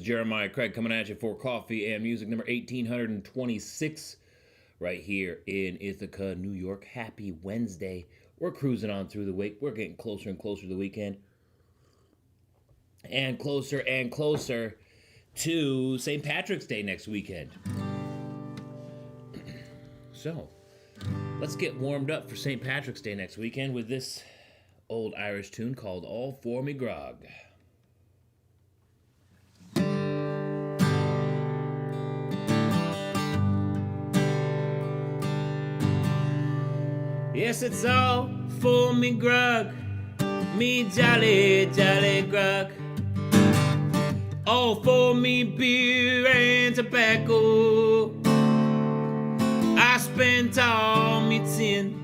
Jeremiah Craig coming at you for coffee and music number 1826 right here in Ithaca, New York. Happy Wednesday. We're cruising on through the week. We're getting closer and closer to the weekend. And closer to St. Patrick's Day next weekend. So, let's get warmed up for St. Patrick's Day next weekend with this old Irish tune called All For Me Grog. Yes, it's all for me grog, me jolly, jolly grog. All for me beer and tobacco. I spent all me tin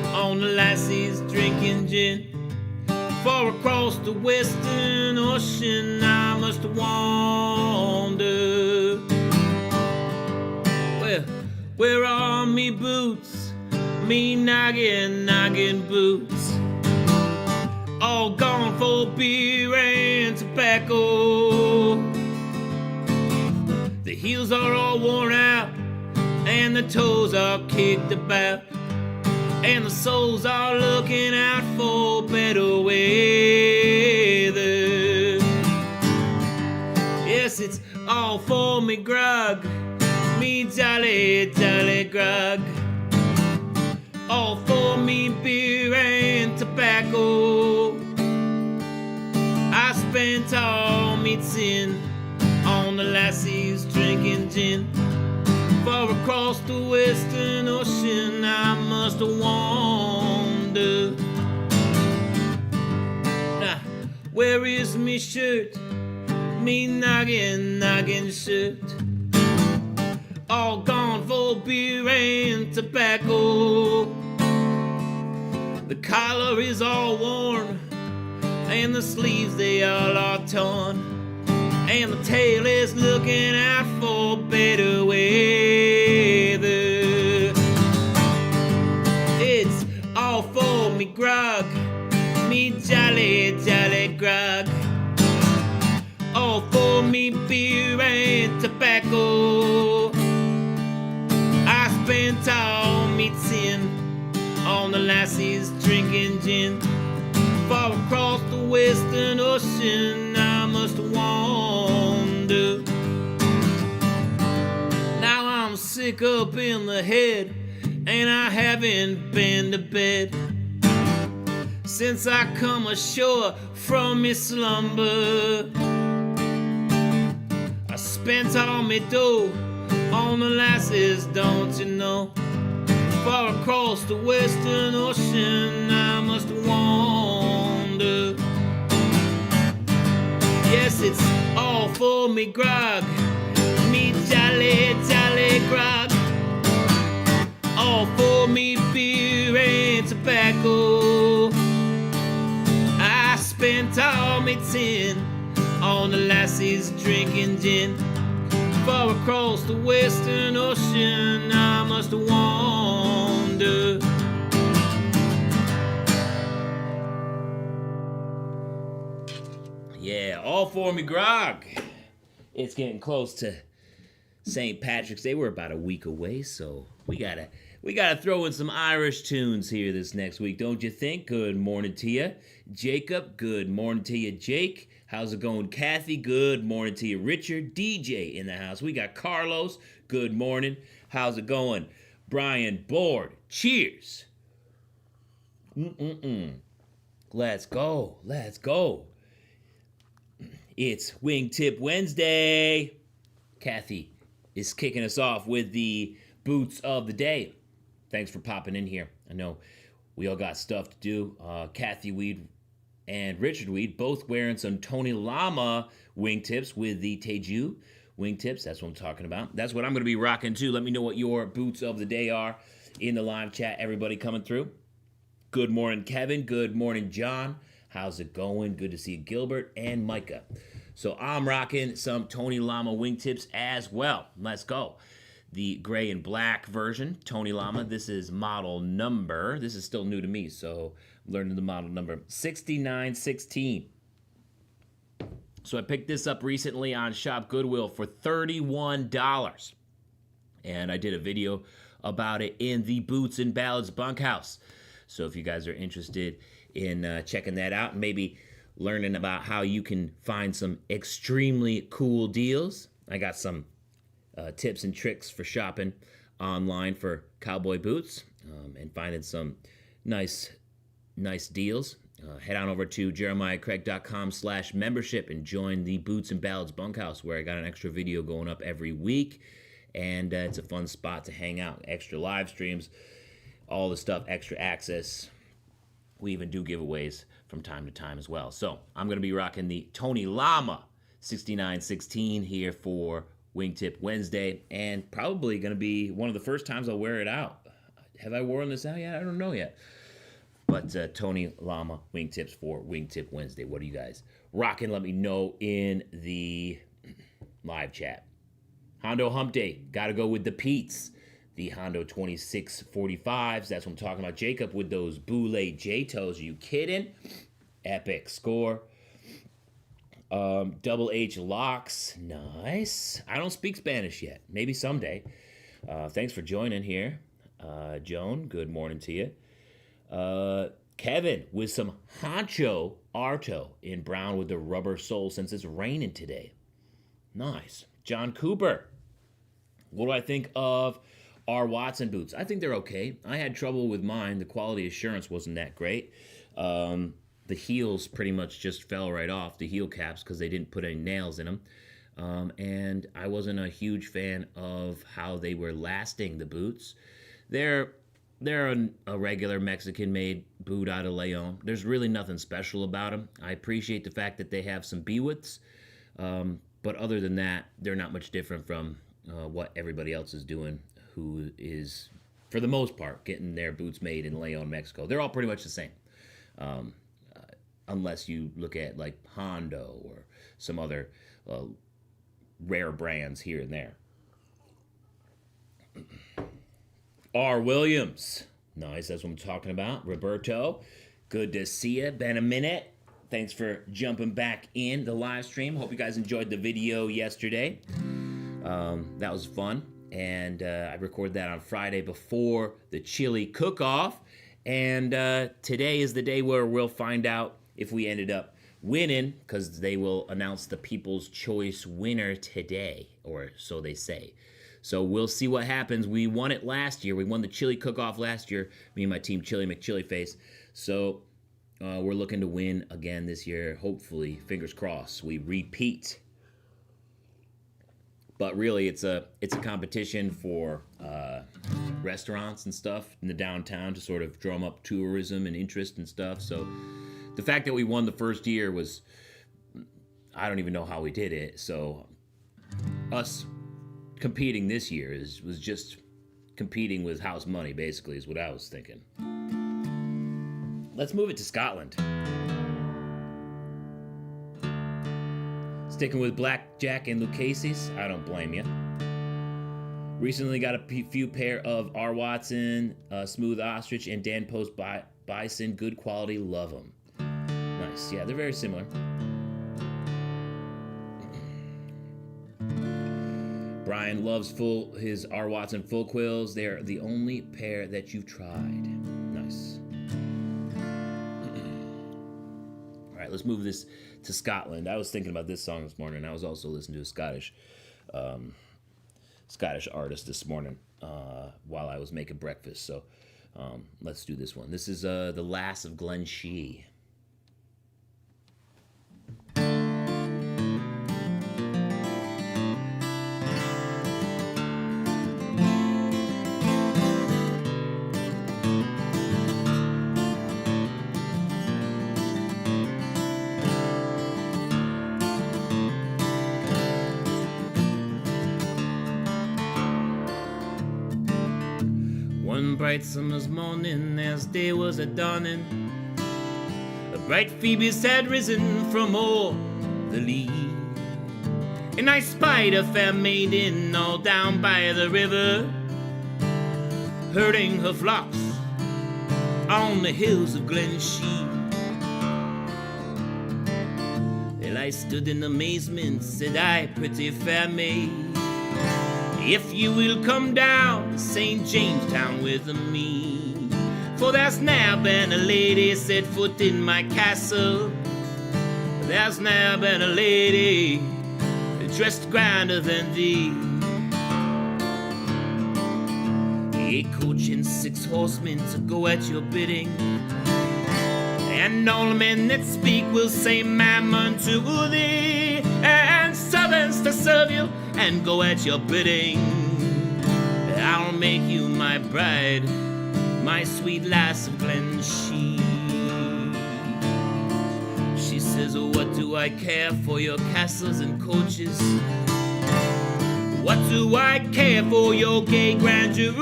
on the lassies drinking gin. For across the western ocean I must wander. Well, where are me boots? Me noggin boots, all gone for beer and tobacco. The heels are all worn out, and the toes are kicked about, and the soles are looking out for better weather. Yes, it's all for me grog, me jolly, jolly grog. All for me beer and tobacco. I spent all me tin on the lassies drinking gin. For across the western ocean I must wander. Now, where is me shirt? Me noggin shirt. All gone for beer and tobacco. The collar is all worn, and the sleeves they all are torn, and the tail is looking out for better weather. It's all for me grog, me jolly, jolly grog. All for me beer and tobacco. I spent all me tin on the lassies drinking gin. Far across the western ocean I must wander. Now I'm sick up in the head, and I haven't been to bed since I come ashore from me slumber. I spent all me dough on the lasses, don't you know? Far across the western ocean I must wander. Yes, it's all for me grog, me jolly, jolly grog. All for me beer and tobacco. I spent all me tin on the lassies drinking gin. Far across the western ocean I must wander. Yeah, all for me grog. It's getting close to St. Patrick's Day. We're about a week away, so we gotta throw in some Irish tunes here this next week, don't you think? Good morning to you, Jacob. Good morning to you, Jake. How's it going, Kathy? Good morning to you, Richard. DJ in the house. We got Carlos. Good morning. How's it going, Brian? Board. Cheers. Let's go. Let's go. It's Wingtip Wednesday. Kathy is kicking us off with the boots of the day. Thanks for popping in here. I know we all got stuff to do. Kathy Weed and Richard Weed both wearing some Tony Lama wingtips with the Teju wingtips. That's what I'm talking about. That's what I'm going to be rocking too. Let me know what your boots of the day are in the live chat. Everybody coming through. Good morning, Kevin. Good morning, John. How's it going? Good to see Gilbert and Micah. So I'm rocking some Tony Lama wingtips as well. Let's go. The gray and black version, Tony Lama. This is model number. This is still new to me, so I'm learning the model number 6916. So I picked this up recently on Shop Goodwill for $31. And I did a video about it in the Boots and Ballads bunkhouse. So if you guys are interested in checking that out and maybe learning about how you can find some extremely cool deals, I got some tips and tricks for shopping online for cowboy boots and finding some nice deals. Head on over to jeremiahcraig.com/membership and join the Boots and Ballads bunkhouse, where I got an extra video going up every week. And it's a fun spot to hang out. Extra live streams, all the stuff, extra access. We even do giveaways from time to time as well. So I'm going to be rocking the Tony Lama 6916 here for Wingtip Wednesday, and probably going to be one of the first times I'll wear it out. Have I worn this out yet? I don't know yet. But Tony Lama Wingtips for Wingtip Wednesday. What are you guys rocking? Let me know in the live chat. Hondo Hump Day. Got to go with the Pete's. The Hondo 2645s. That's what I'm talking about. Jacob with those Boule J-toes. Are you kidding? Epic score. Double H locks. Nice. I don't speak Spanish yet. Maybe someday. Thanks for joining here. Joan, good morning to you. Kevin with some Honcho Arto in brown with the rubber sole since it's raining today. Nice. John Cooper. What do I think of our Watson boots? I think they're okay. I had trouble with mine. The quality assurance wasn't that great. The heels pretty much just fell right off, the heel caps, because they didn't put any nails in them. And I wasn't a huge fan of how they were lasting, the boots. They're a regular Mexican-made boot out of Leon. There's really nothing special about them. I appreciate the fact that they have some B-widths, but other than that, they're not much different from what everybody else is doing, who is, for the most part, getting their boots made in Leon, Mexico. They're all pretty much the same, unless you look at like Hondo or some other rare brands here and there. R. Williams. Nice, that's what I'm talking about. Roberto, good to see you. Been a minute. Thanks for jumping back in the live stream. Hope you guys enjoyed the video yesterday. That was fun. And I recorded that on Friday before the chili cook-off. And today is the day where we'll find out if we ended up winning, because they will announce the People's Choice winner today, or so they say. So we'll see what happens. We won it last year. We won the chili cook-off last year, me and my team, Chili McChiliface. So we're looking to win again this year. Hopefully, fingers crossed, we repeat. But really, it's a competition for restaurants and stuff in the downtown to sort of drum up tourism and interest and stuff. So the fact that we won the first year was, I don't even know how we did it. So us competing this year was just competing with house money, basically, is what I was thinking. Let's move it to Scotland. Sticking with Blackjack and Lucchese's, I don't blame you. Recently got a few pair of R. Watson, Smooth Ostrich, and Dan Post Bison. Good quality, love them. Nice, yeah, they're very similar. Brian loves his R. Watson full quills. They're the only pair that you've tried. Nice. All right, let's move this to Scotland. I was thinking about this song this morning. I was also listening to a Scottish artist this morning while I was making breakfast. So let's do this one. This is The Lass of Glen Shee. One bright summer's morning, as day was a dawning, a bright Phoebus had risen from o'er the lea, and I spied a fair maiden all down by the river, herding her flocks on the hills of Glen Shee. Well, I stood in amazement, said I, pretty fair maid, if you will come down to St. Jamestown with me, for there's ne'er been a lady set foot in my castle, there's ne'er been a lady dressed grander than thee. 8 coach and 6 horsemen to go at your bidding, and all men that speak will say mammon to thee, and servants to serve you and go at your bidding. I'll make you my bride, my sweet lass of Glenshee. She says, what do I care for your castles and coaches? What do I care for your gay grandeur?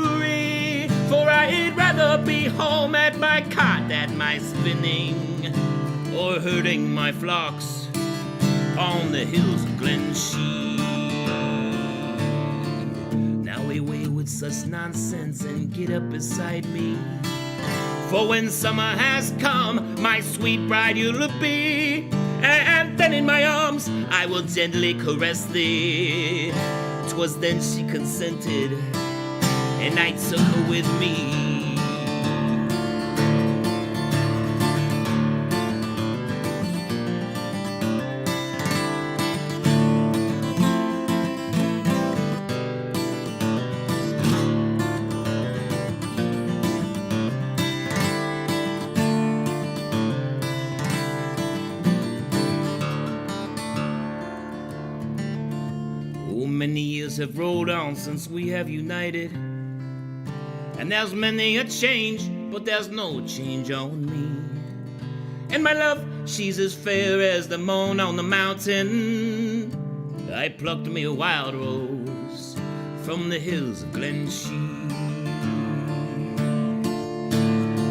For I'd rather be home at my cot, at my spinning, or herding my flocks on the hills of Glenshee. Now away with such nonsense and get up beside me, for when summer has come, my sweet bride you'll be, and then in my arms I will gently caress thee. 'Twas then she consented, and I took her with me. Oh, many years have rolled on since we have united, and there's many a change, but there's no change on me. And my love, she's as fair as the moon on the mountain. I plucked me a wild rose from the hills of Glenshee.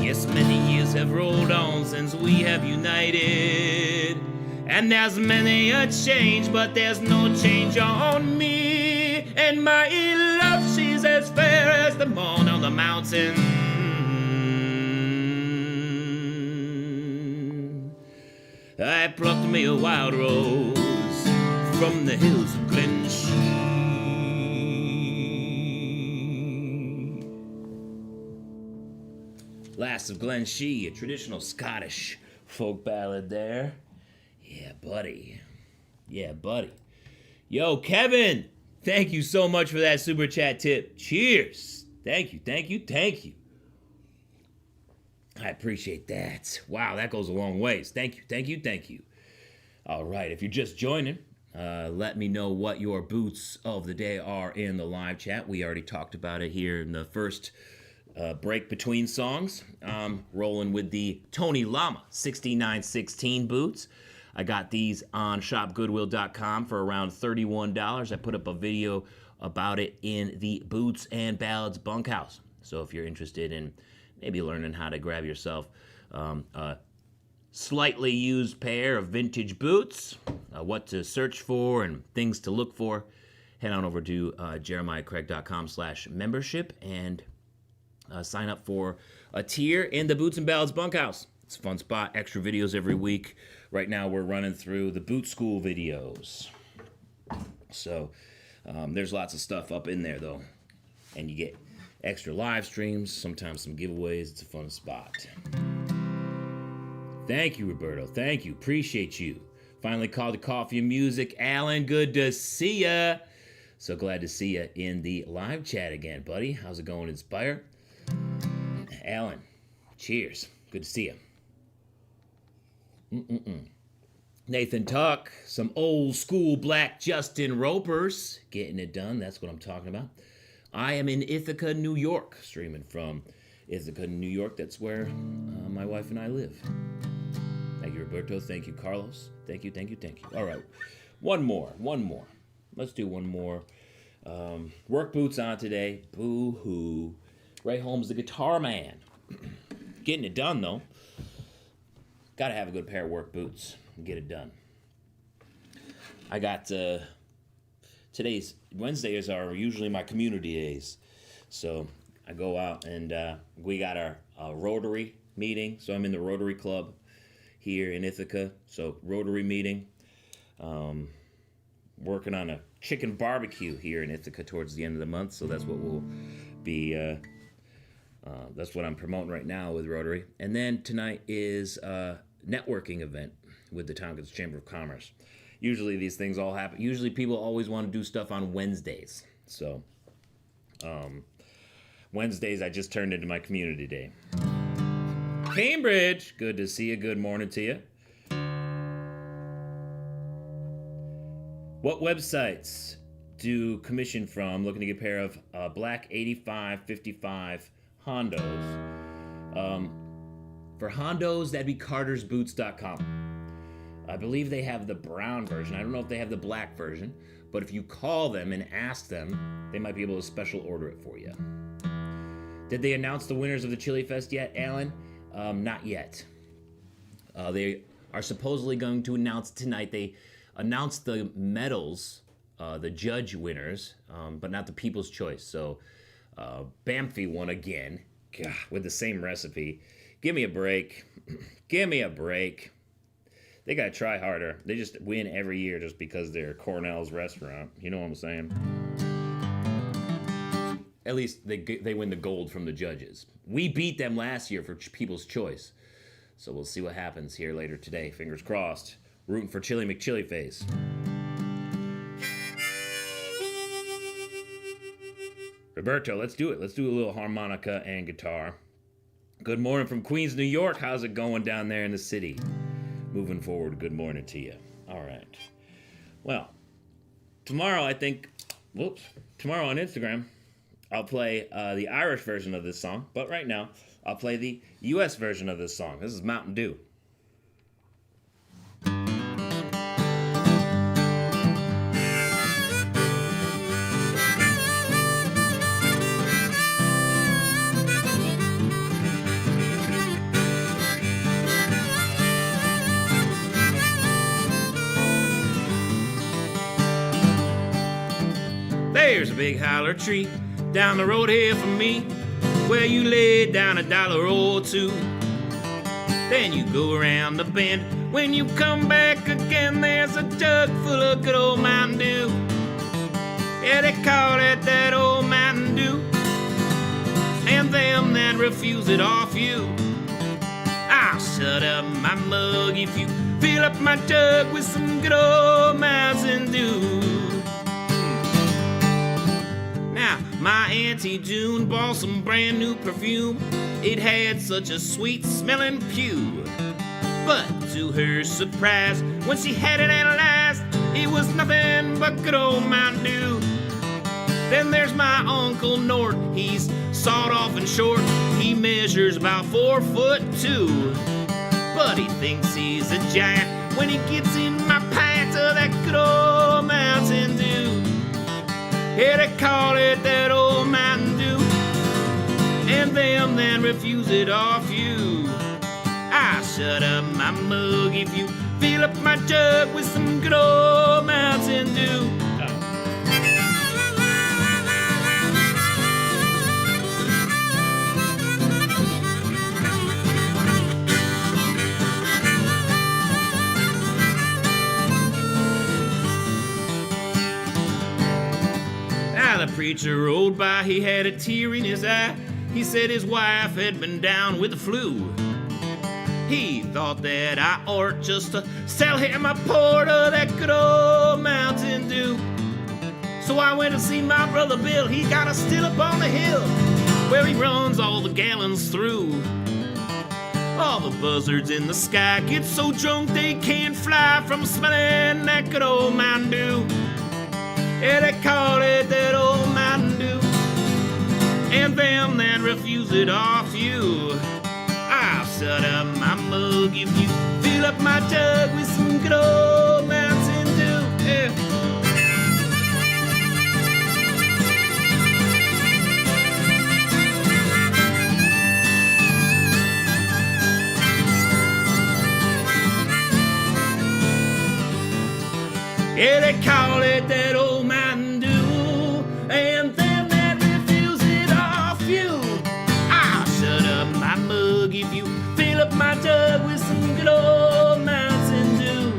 Yes, many years have rolled on since we have united, and there's many a change, but there's no change on me. And my love, she's as fair as the moon on the mountain. I plucked me a wild rose from the hills of Glenshee. Lass of Glenshee, a traditional Scottish folk ballad there. Yeah, buddy. Yeah, buddy. Yo, Kevin, thank you so much for that super chat tip. Cheers. Thank you, thank you, thank you. I appreciate that. Wow, that goes a long ways. Thank you, thank you, thank you. All right, if you're just joining, let me know what your boots of the day are in the live chat. We already talked about it here in the first break between songs. Rolling with the Tony Lama 6916 boots. I got these on shopgoodwill.com for around $31. I put up a video about it in the Boots and Ballads bunkhouse. So if you're interested in maybe learning how to grab yourself a slightly used pair of vintage boots, what to search for and things to look for, head on over to jeremiahcraig.com/membership and sign up for a tier in the Boots and Ballads bunkhouse. It's a fun spot, extra videos every week. Right now we're running through the boot school videos. So there's lots of stuff up in there though. And you get extra live streams, sometimes some giveaways. It's a fun spot. Thank you, Roberto. Thank you. Appreciate you. Finally called to coffee and music. Alan, good to see ya. So glad to see ya in the live chat again, buddy. How's it going, Inspire? Alan, cheers. Good to see ya. Nathan Tuck, some old school black Justin Ropers. Getting it done, that's what I'm talking about. I am in Ithaca, New York, streaming from Ithaca, New York. That's where my wife and I live. Thank you, Roberto. Thank you, Carlos. Thank you, thank you, thank you. All right, one more. Let's do one more. Work boots on today. Boo-hoo. Ray Holmes, the guitar man. Getting it done, though. Gotta have a good pair of work boots and get it done. I got, today's, Wednesdays are usually my community days. So I go out and we got our Rotary meeting. So I'm in the Rotary Club here in Ithaca. So Rotary meeting. Working on a chicken barbecue here in Ithaca towards the end of the month, so that's what we'll be. That's what I'm promoting right now with Rotary. And then tonight is a networking event with the Tompkins Chamber of Commerce. Usually these things all happen. Usually people always want to do stuff on Wednesdays. So Wednesdays I just turned into my community day. Cambridge, good to see you. Good morning to you. What websites do commission from? Looking to get a pair of black 8555 Hondos. For Hondos, that'd be cartersboots.com. I believe they have the brown version. I don't know if they have the black version, but if you call them and ask them, they might be able to special order it for you. Did they announce the winners of the Chili Fest yet, Alan? Not yet. They are supposedly going to announce tonight. They announced the medals, the judge winners, but not the People's Choice. So Bamfy won again, God, with the same recipe. Give me a break. Give me a break. They gotta try harder. They just win every year just because they're Cornell's restaurant. You know what I'm saying? At least they win the gold from the judges. We beat them last year for People's Choice. So we'll see what happens here later today. Fingers crossed. Rooting for Chili McChiliface. Roberto, let's do it. Let's do a little harmonica and guitar. Good morning from Queens, New York. How's it going down there in the city? Moving forward, good morning to you. All right. Well, tomorrow tomorrow on Instagram, I'll play the Irish version of this song. But right now, I'll play the U.S. version of this song. This is Mountain Dew. There's a big holler tree down the road here from me, where you lay down $1 or two. Then you go around the bend. When you come back again, there's a jug full of good old Mountain Dew. Yeah, they call it that old Mountain Dew. And them that refuse it off you, I'll shut up my mug if you fill up my jug with some good old Mountain Dew. Now, my Auntie June bought some brand new perfume. It had such a sweet smelling pew. But to her surprise, when she had it at last, it was nothing but good old Mountain Dew. Then there's my Uncle Nort. He's sawed off and short. He measures about 4'2". But he thinks he's a giant when he gets in my pint of that good old Mountain Dew. Yeah, they call it that old Mountain Dew. And them that refuse it off you, I'll shut up my mug if you fill up my jug with some good old Mountain Dew. The preacher rode by, he had a tear in his eye. He said his wife had been down with the flu. He thought that I ought just to sell him a quart of that good old Mountain Dew. So I went to see my brother Bill. He got a still up on the hill where he runs all the gallons through. All the buzzards in the sky get so drunk they can't fly from smelling that good old Mountain Dew. Yeah, they call it that old Mountain Dew. And them that refuse it off you, I'll shut up my mug if you fill up my jug with some good old Mountain Dew. Yeah. Yeah, they call it that old Mountain Dew. And them that refuse it off you, I'll shut up my mug if you fill up my jug with some good old Mountain Dew.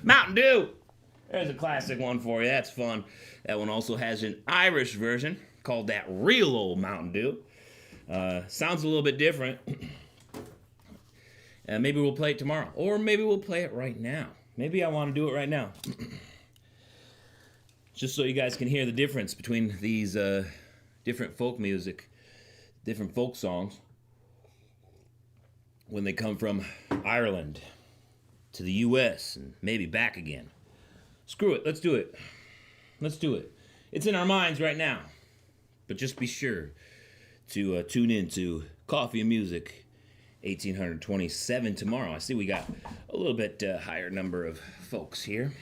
Mountain Dew! There's a classic one for you. That's fun. That one also has an Irish version called that real old Mountain Dew. Sounds a little bit different. Maybe we'll play it tomorrow. Or maybe we'll play it right now. Maybe I want to do it right now. Just so you guys can hear the difference between these different folk music, different folk songs, when they come from Ireland to the U.S. and maybe back again. Screw it, let's do it. Let's do it. It's in our minds right now. But just be sure to tune in to Coffee and Music 1827 tomorrow. I see we got a little bit higher number of folks here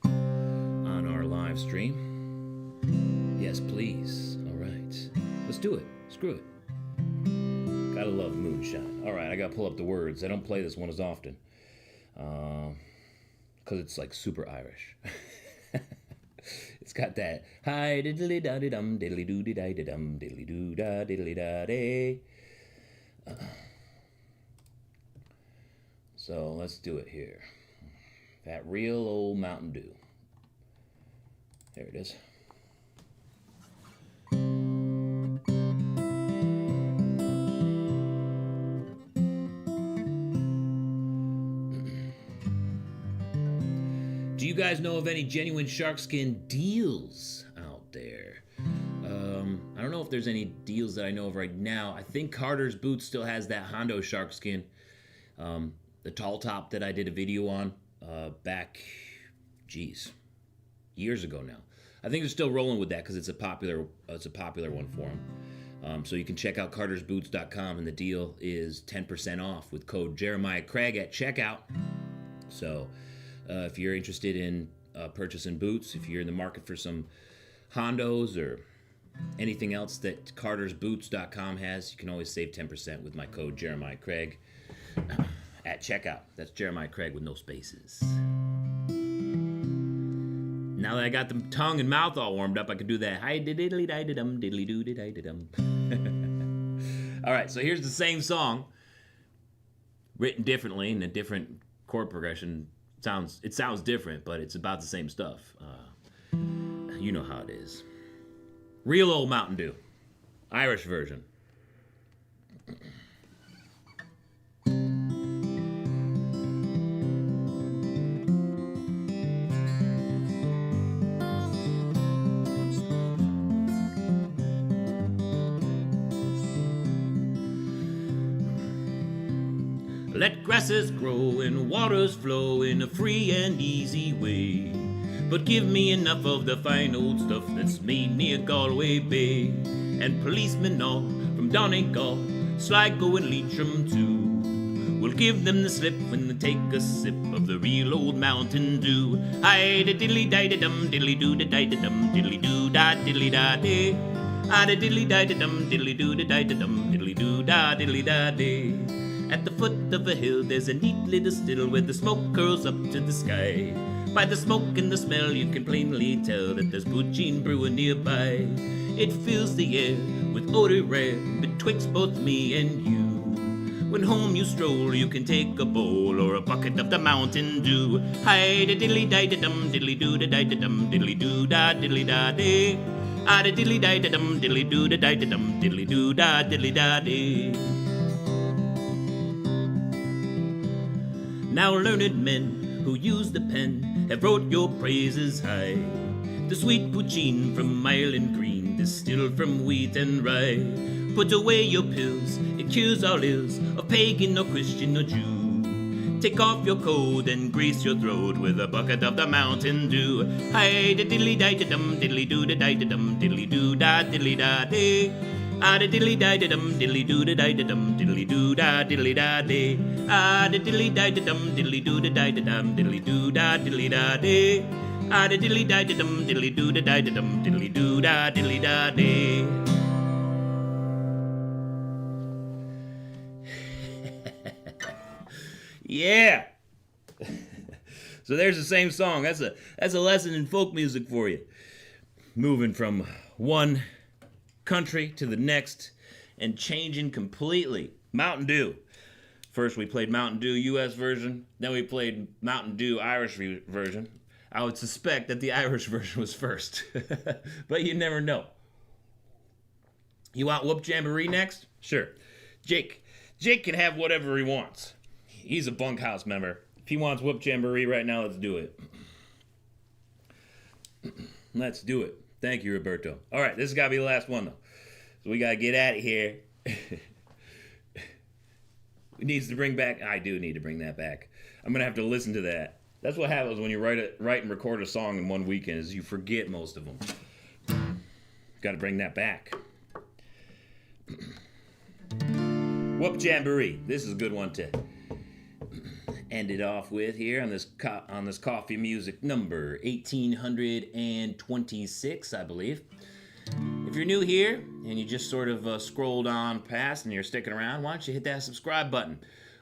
on our live stream. Yes, please. All right. Let's do it. Screw it. Gotta love moonshine. All right, I gotta pull up the words. I don't play this one as often. Because it's like super Irish. It's got that hi diddly da dum diddly doo da dum diddly doo da diddly da day. So let's do it here. That real old Mountain Dew. There it is. Do you guys know of any genuine shark skin deals out there? I don't know if there's any deals that I know of right now. I think Carter's Boots still has that Hondo shark skin. The tall top that I did a video on back, years ago now. I think they're still rolling with that because it's a popular one for them. So you can check out cartersboots.com, and the deal is 10% off with code Jeremiah Craig at checkout. So if you're interested in purchasing boots, if you're in the market for some Hondos or anything else that cartersboots.com has, you can always save 10% with my code Jeremiah Craig at checkout. That's Jeremiah Craig with no spaces. Now that I got the tongue and mouth all warmed up, I can do that. Hi diddly diddly dum diddly doo diddly dum. All right, so here's the same song, written differently in a different chord progression. It sounds different, but it's about the same stuff. You know how it is. Real old Mountain Dew, Irish version. Let grasses grow and waters flow in a free and easy way. But give me enough of the fine old stuff that's made me a Galway Bay. And policemen all from Donegal, Sligo and Leitrim too, will give them the slip when they take a sip of the real old Mountain Dew. Aye da diddly da dum diddly doo da dum diddly doo da diddly da day. Ah da diddly da dum diddly doo da dum diddly doo da diddly da day. At the foot of a hill there's a neat little still where the smoke curls up to the sky. By the smoke and the smell you can plainly tell that there's poutine brewing nearby. It fills the air with odor rare betwixt both me and you. When home you stroll you can take a bowl or a bucket of the Mountain Dew. Hi da diddly da dum diddly doo da dum diddly doo da diddly da day. Ah da diddly da dum diddly doo da dum diddly doo da diddly da day. Now learned men who use the pen have wrote your praises high. The sweet poutine from Ireland green, distilled from wheat and rye. Put away your pills, it cures all ills of pagan or Christian or Jew. Take off your coat and grease your throat with a bucket of the Mountain Dew. Hi da diddly da dum diddly doo da dum diddly doo da diddly da day. Ah da diddly da dum diddly doo da dum diddly doo da diddly da day. Ah da diddly da dum diddly doo da dum diddly doo da diddly da day. Ah da diddly da dum diddly doo da dum diddly doo da diddly da day. Yeah. So there's the same song. That's a lesson in folk music for you. Moving from one country to the next and changing completely. Mountain Dew First, we played Mountain Dew U.S. version. Then we played Mountain Dew Irish version. I would suspect that the Irish version was first. But you never know. You want Whoop Jamboree next? Sure. Jake can have whatever he wants. He's a bunkhouse member. If he wants Whoop Jamboree right now, let's do it. Let's do it. Thank you, Roberto. All right, this has got to be the last one, though. So we got to get out of here. It needs to bring back... I do need to bring that back. I'm going to have to listen to that. That's what happens when you write and record a song in one weekend, is you forget most of them. Got to bring that back. Whoop Jamboree. This is a good one to end it off with here on this coffee music number 1826, I believe. If you're new here and you just sort of scrolled on past and you're sticking around, why don't you hit that subscribe button?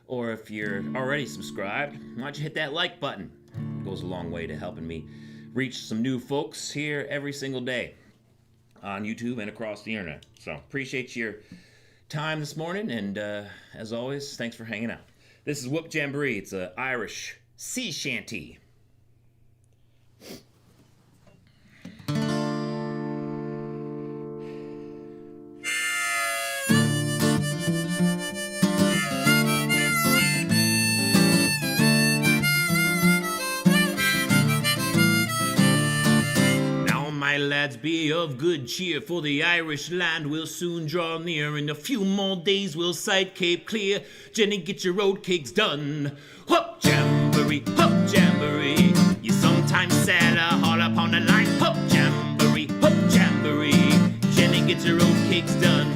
Or if you're already subscribed, why don't you hit that like button? It goes a long way to helping me reach some new folks here every single day on YouTube and across the internet. So appreciate your time this morning, and as always, thanks for hanging out. This is Whoop Jamboree. It's an Irish sea shanty. Lads, be of good cheer, for the Irish land will soon draw near. In a few more days we'll sight Cape Clear. Jenny, get your road cakes done. Hop Jamboree, hop Jamboree. You sometimes sail a haul upon the line. Hop Jamboree, Jenny, get your road cakes done.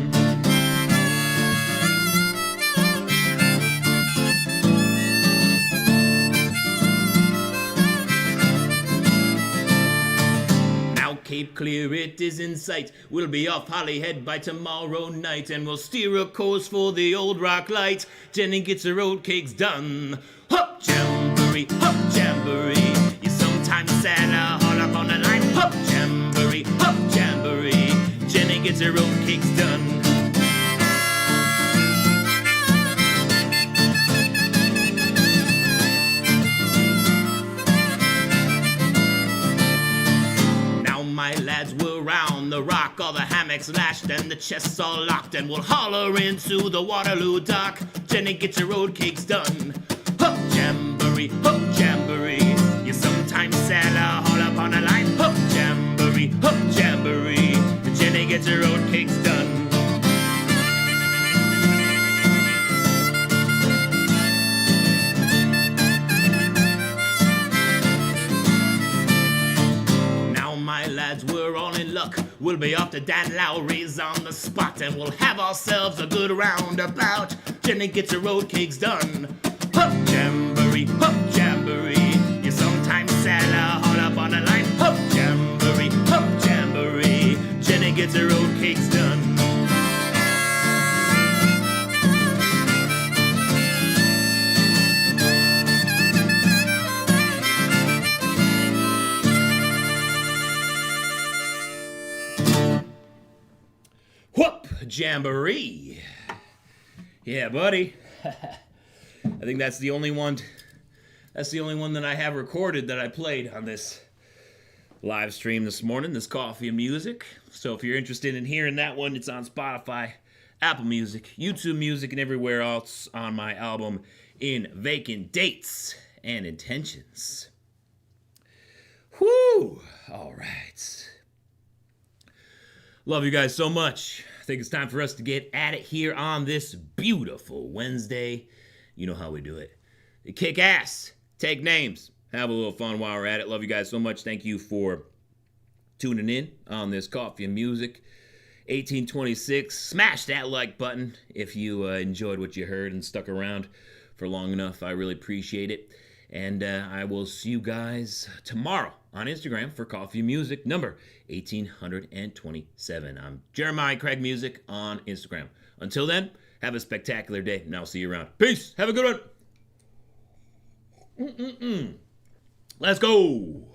Cape Clear, it is in sight. We'll be off Holyhead by tomorrow night, and we'll steer a course for the Old Rock Light. Jenny gets her road cakes done. Hop Jamboree, you sometimes sail a haul up on the line. Hop Jamboree, Jenny gets her road cakes done. My lads will round the rock, all the hammocks lashed and the chests all locked, and we'll holler into the Waterloo dock. Jenny, get your road cakes done. Hop Jamboree, you sometimes sail a haul up on a line. Hop Jamboree, Jenny, get your road cakes done. We're all in luck. We'll be off to Dan Lowry's on the spot, and we'll have ourselves a good roundabout. Jenny gets her road cakes done. Hop Jamboree, you sometimes sail a haul up on a line. Hop Jamboree, Jenny gets her road cakes done. Whoop Jamboree. Yeah, buddy. I think that's the only one. That's the only one that I have recorded that I played on this live stream this morning, this coffee and music. So if you're interested in hearing that one, it's on Spotify, Apple Music, YouTube Music, and everywhere else on my album In Vacant Dates and Intentions. Whoo! All right. Love you guys so much. I think it's time for us to get at it here on this beautiful Wednesday. You know how we do it. Kick ass, take names, have a little fun while we're at it. Love you guys so much. Thank you for tuning in on this coffee and music 1826. Smash that like button if you enjoyed what you heard and stuck around for long enough. I really appreciate it. And I will see you guys tomorrow on Instagram for coffee and music number 1827. I'm Jeremiah Craig Music on Instagram. Until then, have a spectacular day, and I'll see you around. Peace. Have a good one. Let's go.